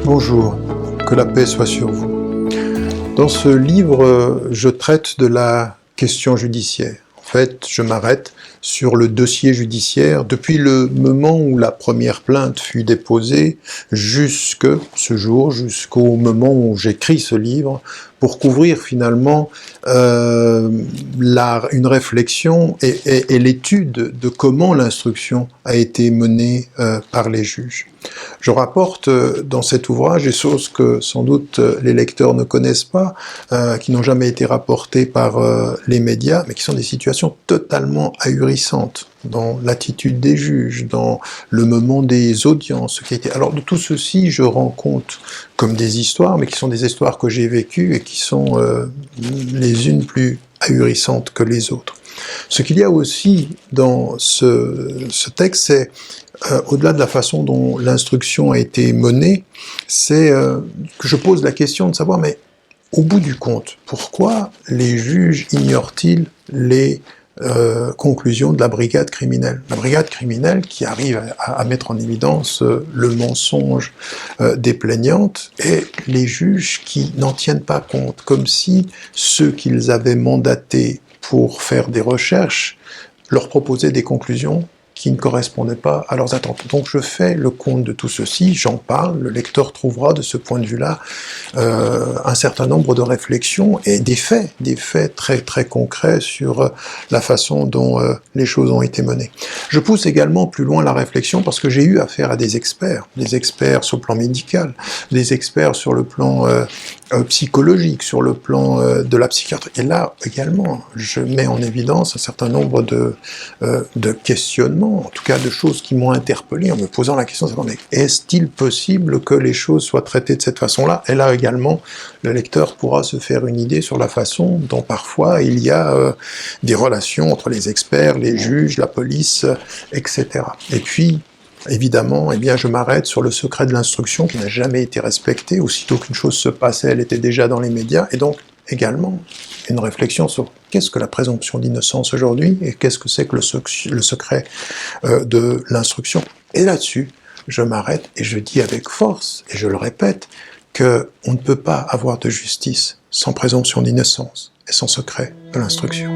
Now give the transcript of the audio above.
Bonjour, que la paix soit sur vous. Dans ce livre, je traite de la question judiciaire. En fait, je m'arrête sur le dossier judiciaire depuis le moment où la première plainte fut déposée jusque ce jour, jusqu'au moment où j'écris ce livre, pour couvrir finalement une réflexion et l'étude de comment l'instruction a été menée par les juges. Je rapporte dans cet ouvrage des choses que sans doute les lecteurs ne connaissent pas, qui n'ont jamais été rapportées par les médias, mais qui sont des situations totalement ahurissantes dans l'attitude des juges, dans le moment des audiences. Alors de tout ceci, je rends compte comme des histoires, mais qui sont des histoires que j'ai vécues et qui sont les unes plus ahurissantes que les autres. Ce qu'il y a aussi dans ce texte, c'est au-delà de la façon dont l'instruction a été menée, c'est que je pose la question de savoir, mais au bout du compte, pourquoi les juges ignorent-ils les conclusions de la brigade criminelle? La brigade criminelle qui arrive à mettre en évidence le mensonge des plaignantes, et les juges qui n'en tiennent pas compte, comme si ceux qu'ils avaient mandatés pour faire des recherches leur proposaient des conclusions qui ne correspondaient pas à leurs attentes. Donc je fais le compte de tout ceci, j'en parle, le lecteur trouvera de ce point de vue-là un certain nombre de réflexions et des faits très très concrets sur la façon dont les choses ont été menées. Je pousse également plus loin la réflexion parce que j'ai eu affaire à des experts sur le plan médical, des experts sur le plan psychologique, sur le plan de la psychiatrie. Et là également, je mets en évidence un certain nombre de questionnements, en tout cas de choses qui m'ont interpellé en me posant la question, mais est-il possible que les choses soient traitées de cette façon-là? Et là également, le lecteur pourra se faire une idée sur la façon dont parfois il y a des relations entre les experts, les juges, la police, etc. Et puis, évidemment, eh bien, je m'arrête sur le secret de l'instruction qui n'a jamais été respecté. Aussitôt qu'une chose se passait, elle était déjà dans les médias. Et donc, également, une réflexion sur qu'est-ce que la présomption d'innocence aujourd'hui et qu'est-ce que c'est que le secret de l'instruction. Et là-dessus, je m'arrête et je dis avec force, et je le répète, qu'on ne peut pas avoir de justice sans présomption d'innocence et sans secret de l'instruction.